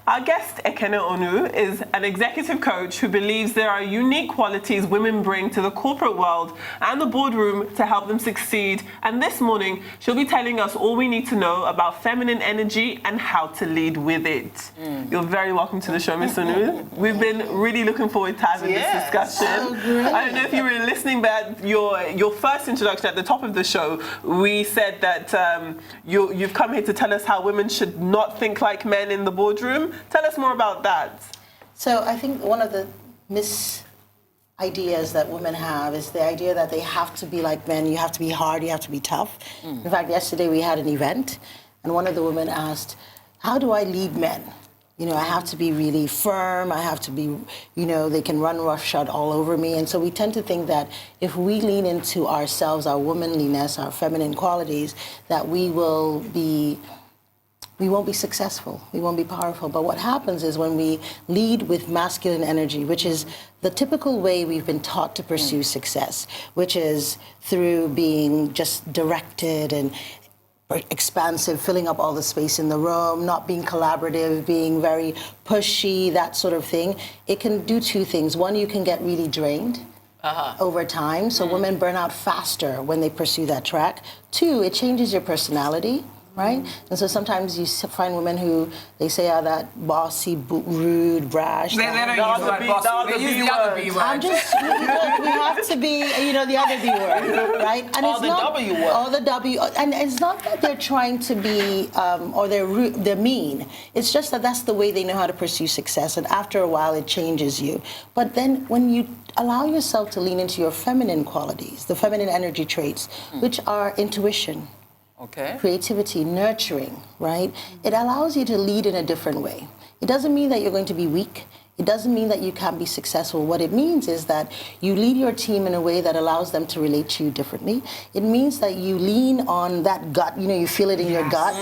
Our guest, Ekene Onu, is an executive coach who believes there are unique qualities women bring to the corporate world and the boardroom to help them succeed. And this morning, she'll be telling us all we need to know about feminine energy and how to lead with it. You're very welcome to the show, Miss Onu. We've been really looking forward to having this discussion. I don't know if you were listening, but your first introduction at the top of the show, we said that you've come here to tell us how women should not think like men in the boardroom. Tell us more about that. So I think one of the ideas that women have is the idea that they have to be like men. You have to be hard, you have to be tough. In fact, yesterday we had an event and one of the women asked, how do I lead men? You know, I have to be really firm, I have to be, you know, they can run roughshod all over me. And so we tend to think that if we lean into ourselves, our womanliness, our feminine qualities, that we won't be successful, we won't be powerful. But what happens is when we lead with masculine energy, which is the typical way we've been taught to pursue success, which is through being just directed and expansive, filling up all the space in the room, not being collaborative, being very pushy, that sort of thing, it can do two things. One, you can get really drained over time, so women burn out faster when they pursue that track. Two, it changes your personality. Right? And so sometimes you find women who, they say are that bossy, rude, brash. They don't use the word bossy, they use the other B word. I'm just, we have to be, you know, the other B word, right? And Or the W word. Or the W, and it's not that they're trying to be, or they're mean. It's just that that's the way they know how to pursue success, and after a while it changes you. But then when you allow yourself to lean into your feminine qualities, the feminine energy traits, which are intuition, creativity, nurturing, right? It allows you to lead in a different way. It doesn't mean that you're going to be weak. It doesn't mean that you can't be successful. What it means is that you lead your team in a way that allows them to relate to you differently. It means that you lean on that gut, you know, you feel it in your gut,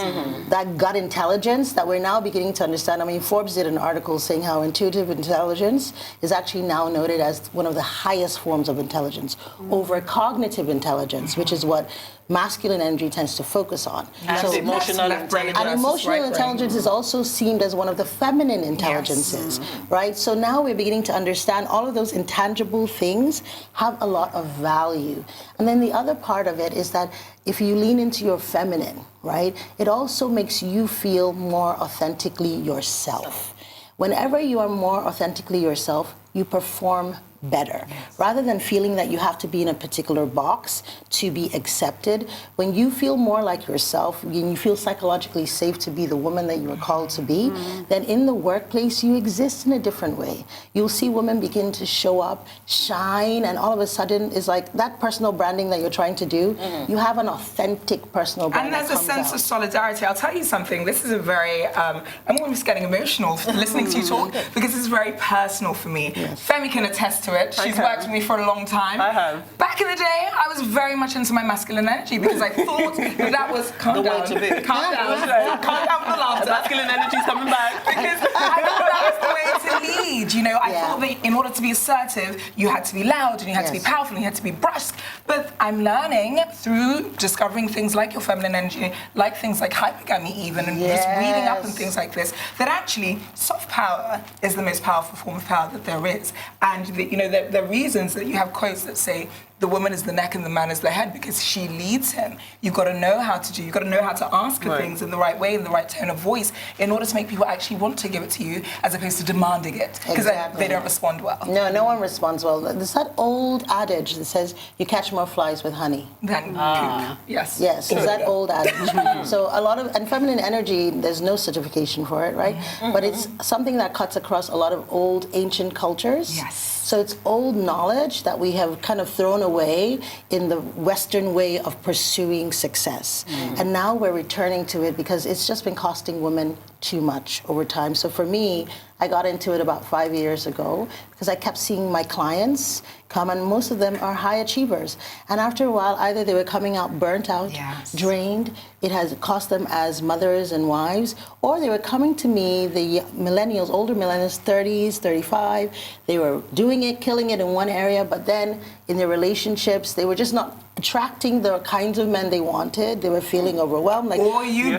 that gut intelligence that we're now beginning to understand. I mean, Forbes did an article saying how intuitive intelligence is actually now noted as one of the highest forms of intelligence over cognitive intelligence, which is what masculine energy tends to focus on. And emotional intelligence. And emotional intelligence is also seen as one of the feminine intelligences, right? So now we're beginning to understand all of those intangible things have a lot of value. And then the other part of it is that if you lean into your feminine, right, it also makes you feel more authentically yourself. Whenever you are more authentically yourself, you perform better. Rather than feeling that you have to be in a particular box to be accepted, when you feel more like yourself, when you feel psychologically safe to be the woman that you are called to be, then in the workplace you exist in a different way. You'll see women begin to show up, shine, and all of a sudden it's like that personal branding that you're trying to do, you have an authentic personal brand. And there's a sense of solidarity. I'll tell you something, this is a very, I'm almost getting emotional listening to you talk, because it's very personal for me. Femi can attest to it. She's worked with me for a long time. I have. Back in the day, I was very much into my masculine energy because I thought that was calm down. Calm down. Calm down with the laughter. Masculine energy's coming back. Because I thought that was the way to lead. You know, I thought that in order to be assertive, you had to be loud and you had to be powerful and you had to be brusque. But I'm learning through discovering things like your feminine energy, like things like hypergamy even, and just reading up and things like this, that actually soft power is the most powerful form of power that there is. And you know, the reasons that you have quotes that say the woman is the neck and the man is the head because she leads him. You've got to know how to do, you've got to know how to ask for things in the right way, in the right tone of voice, in order to make people actually want to give it to you as opposed to demanding it, because they don't respond well. No, no one responds well. There's that old adage that says you catch more flies with honey. Then poop. Yes. Yes, it's that old adage. So a lot of, and feminine energy, there's no certification for it, right? But it's something that cuts across a lot of old, ancient cultures. Yes. So it's old knowledge that we have kind of thrown away in the Western way of pursuing success. And now we're returning to it because it's just been costing women too much over time. So for me, I got into it about 5 years ago because I kept seeing my clients come, and most of them are high achievers. And after a while, either they were coming out burnt out, drained, it has cost them as mothers and wives, or they were coming to me, the millennials, older millennials, 30s, 35, they were doing it, killing it in one area, but then in their relationships, they were just not attracting the kinds of men they wanted. They were feeling overwhelmed. Like, or you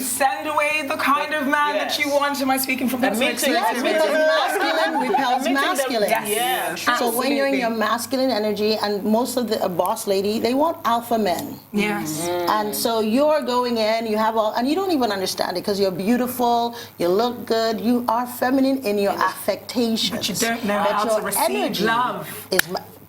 send away the kind of man that you want. Am I speaking from personal experience? Yes, because masculine repels masculine. Yes. So when you're in your masculine energy, and most of a boss lady, they want alpha men. Yes. And so you're going in, you have all, and you don't even understand it because you're beautiful, you look good, you are feminine in your affectations. But you don't know how to receive love.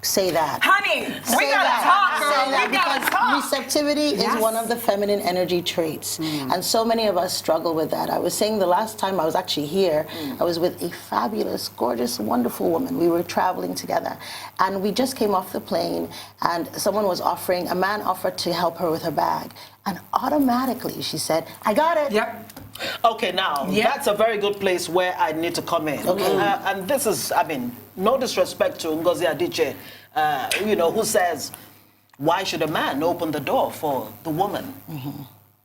Say that. Honey, we gotta talk, girl. We gotta talk. Receptivity is one of the feminine energy traits. And so many of us struggle with that. I was saying the last time I was actually here, I was with a fabulous, gorgeous, wonderful woman. We were traveling together. And we just came off the plane, and a man offered to help her with her bag. And automatically she said, I got it. Yep. Okay, now, that's a very good place where I need to come in. Okay. And this is, I mean, no disrespect to Ngozi Adichie, who says, why should a man open the door for the woman?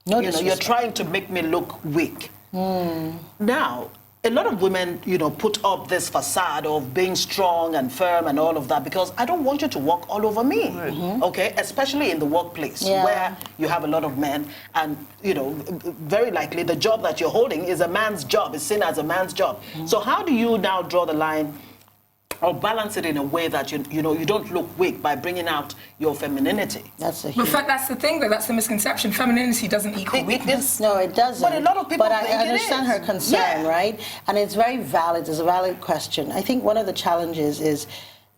No disrespect. You're trying to make me look weak. Now, a lot of women, put up this facade of being strong and firm and all of that because I don't want you to walk all over me, okay? Especially in the workplace where you have a lot of men and, very likely the job that you're holding is a man's job, is seen as a man's job. So how do you now draw the line or balance it in a way that you don't look weak by bringing out your femininity? That's a But that's the thing, though. That's the misconception. Femininity doesn't equal weakness. No, it doesn't. But a lot of people But think I understand her concern, right? And it's very valid. It's a valid question. I think one of the challenges is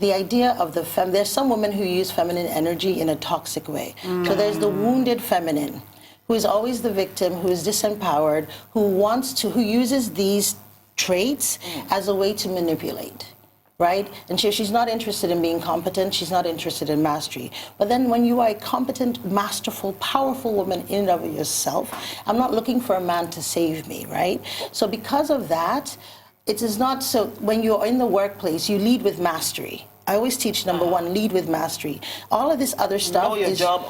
the idea of the there's some women who use feminine energy in a toxic way. So there's the wounded feminine, who is always the victim, who is disempowered, who uses these traits as a way to manipulate. Right? And she's not interested in being competent. She's not interested in mastery. But then when you are a competent, masterful, powerful woman in and of yourself, I'm not looking for a man to save me, right? So because of that, it is not so, when you're in the workplace, you lead with mastery. I always teach number one, lead with mastery. All of this other stuff know your job,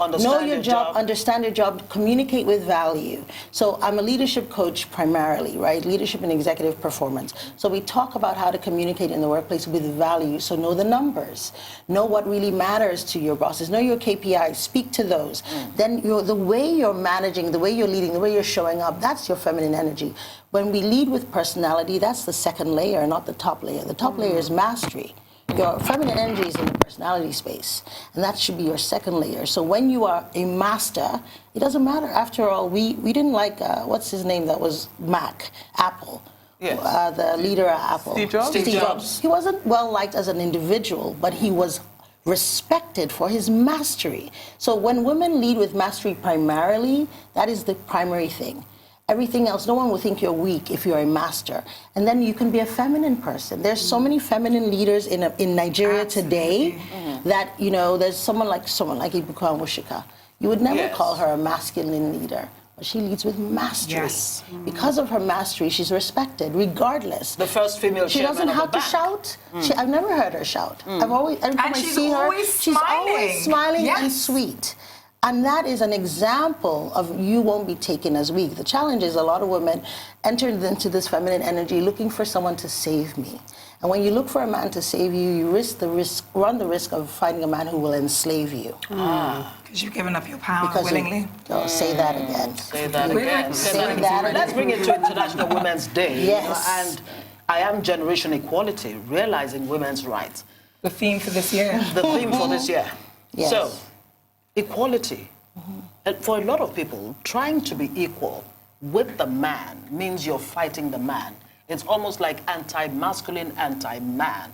understand your job, communicate with value. So I'm a leadership coach primarily, right? Leadership and executive performance. So we talk about how to communicate in the workplace with value. So know the numbers, know what really matters to your bosses, know your KPIs, speak to those. Then the way you're managing, the way you're leading, the way you're showing up, that's your feminine energy. When we lead with personality, that's the second layer, not the top layer. The top layer is mastery. Your feminine energy is in the personality space, and that should be your second layer. So when you are a master, it doesn't matter. After all, we didn't like, what's his name that was Apple. Yes. The leader of Apple. Steve Jobs? Steve Jobs. He wasn't well liked as an individual, but he was respected for his mastery. So when women lead with mastery primarily, that is the primary thing. Everything else, no one will think you're weak if you're a master. And then you can be a feminine person. There's so many feminine leaders in Nigeria today that, there's someone like Ibuka Nwuchika. You would never call her a masculine leader, but she leads with mastery. Yes. Because of her mastery, she's respected, regardless. The first female She chairman doesn't of have the to bank. shout. I've never heard her shout. Every time I she's see her, always she's always smiling and Yes. sweet. And that is an example of you won't be taken as weak. The challenge is a lot of women enter into this feminine energy looking for someone to save me. And when you look for a man to save you, you run the risk of finding a man who will enslave you. Because you've given up your power willingly. Say that again. Say that again. Say that again. Let's bring it to International Women's Day. Yes. And I am Generation Equality, realizing women's rights. The theme for this year. The theme for this year. Yes. So, equality. And for a lot of people, trying to be equal with the man means you're fighting the man. It's almost like anti-masculine, anti-man.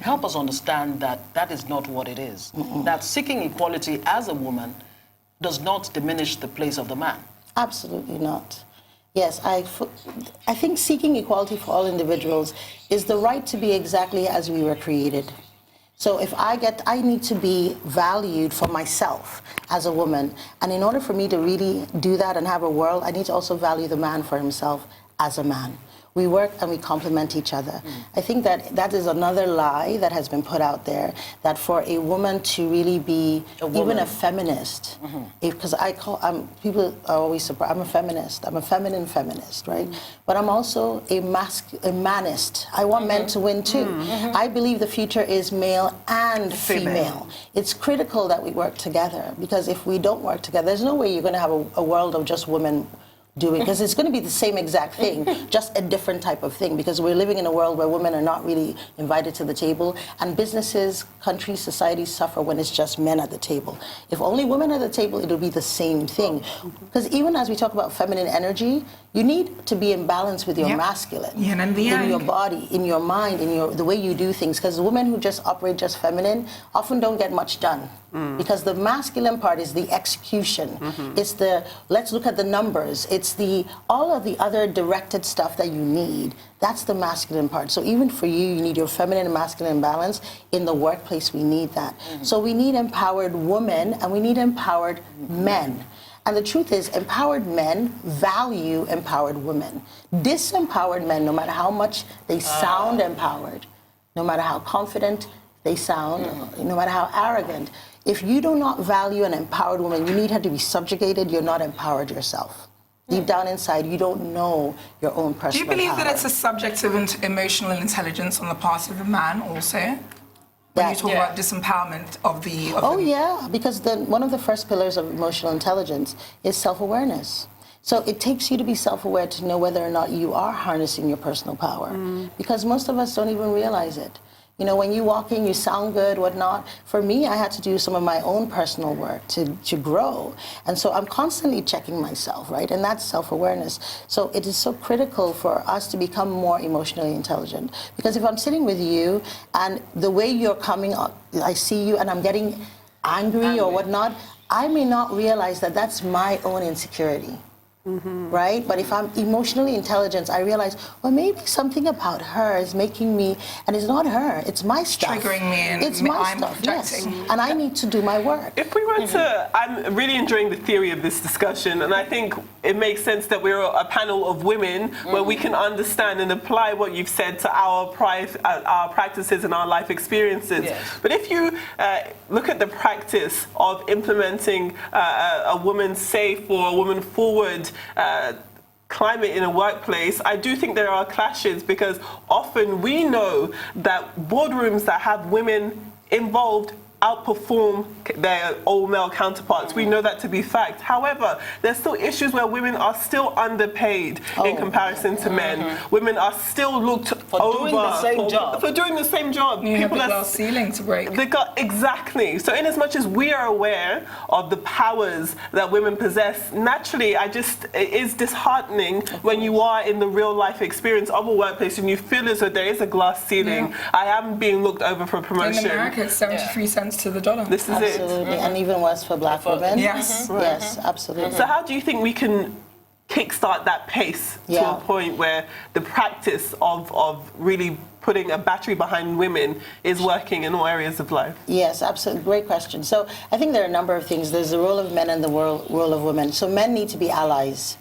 Help us understand that that is not what it is. That seeking equality as a woman does not diminish the place of the man. Absolutely not. Yes, I think seeking equality for all individuals is the right to be exactly as we were created. So if I need to be valued for myself as a woman. And in order for me to really do that and have a world, I need to also value the man for himself as a man. We work and we complement each other. I think that is another lie that has been put out there, that for a woman to really be even a feminist, because people are always surprised, I'm a feminist, I'm a feminine feminist, right? But I'm also a manist. I want men to win too. I believe the future is male and female. It's critical that we work together, because if we don't work together, there's no way you're going to have a world of just women doing, because it's going to be the same exact thing, just a different type of thing, because we're living in a world where women are not really invited to the table, and businesses, countries, societies suffer when it's just men at the table. If only women at the table, it'll be the same thing. Because even as we talk about feminine energy, you need to be in balance with your masculine, in your body, in your mind, in the way you do things, because women who just operate just feminine often don't get much done. Because the masculine part is the execution. It's the, let's look at the numbers. It's all of the other directed stuff that you need. That's the masculine part. So even for you, you need your feminine and masculine balance. In the workplace, we need that. So we need empowered women and we need empowered men. And the truth is, empowered men value empowered women. Disempowered men, no matter how much they sound empowered, no matter how confident they sound, no matter how arrogant, if you do not value an empowered woman, you need her to be subjugated, you're not empowered yourself. Deep down inside, you don't know your own personal power. Do you believe that it's a subjective emotional intelligence on the part of the man also? When you talk about disempowerment of the... yeah, because one of the first pillars of emotional intelligence is self-awareness. So it takes you to be self-aware to know whether or not you are harnessing your personal power. Because most of us don't even realize it. You know, when you walk in, you sound good, whatnot. For me, I had to do some of my own personal work to grow. And so I'm constantly checking myself, right? And that's self-awareness. So it is so critical for us to become more emotionally intelligent. Because if I'm sitting with you and the way you're coming up, I see you and I'm getting angry or whatnot, I may not realize that that's my own insecurity. Right? But if I'm emotionally intelligent, I realize, well, maybe something about her is making me, and it's not her, it's my stuff. Triggering me and it's my I'm stuff, projecting. yes. And I need to do my work. If we were to, I'm really enjoying the theory of this discussion, and I think it makes sense that we're a panel of women where we can understand and apply what you've said to our practices and our life experiences. But if you look at the practice of implementing a woman safe or a woman forward climate in a workplace, I do think there are clashes, because often we know that boardrooms that have women involved outperform their all-male counterparts. We know that to be fact. However, there's still issues where women are still underpaid in comparison to men. Women are still looked for over doing the same job. For doing the same job. You have the glass ceiling to break. Exactly. So in as much as we are aware of the powers that women possess, naturally, it is disheartening when you are in the real life experience of a workplace and you feel as though there is a glass ceiling. I am being looked over for promotion. In America, it's 73 cents to the dollar. This is Absolutely. And even worse for black women. Yes. Yes, absolutely. So how do you think we can kickstart that pace to a point where the practice of really putting a battery behind women is working in all areas of life? Yes, absolutely. Great question. So I think there are a number of things. There's the role of men and the role of women. So men need to be allies.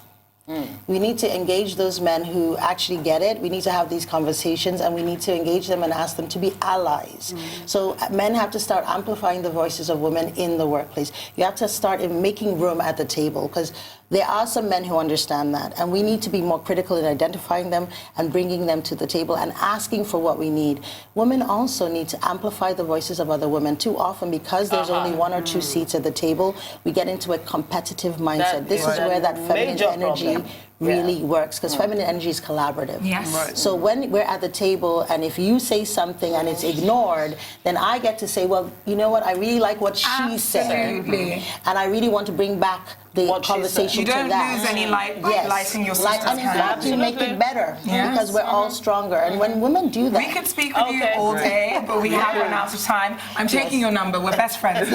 We need to engage those men who actually get it. We need to have these conversations and we need to engage them and ask them to be allies. So men have to start amplifying the voices of women in the workplace. You have to start in making room at the table, because there are some men who understand that, and we need to be more critical in identifying them and bringing them to the table and asking for what we need. Women also need to amplify the voices of other women. Too often, because there's only one or two seats at the table, we get into a competitive mindset. This is where that feminine energy really works, because feminine energy is collaborative. Yes. Right. So when we're at the table and if you say something and it's ignored, then I get to say, well, you know what, I really like what she said. Absolutely. And I really want to bring back the conversation You to don't that. lose any light by lighting your sister's And in fact, you make it better, because we're all stronger. And when women do that... We could speak with you all day, but we have run out of time. I'm taking your number. We're best friends.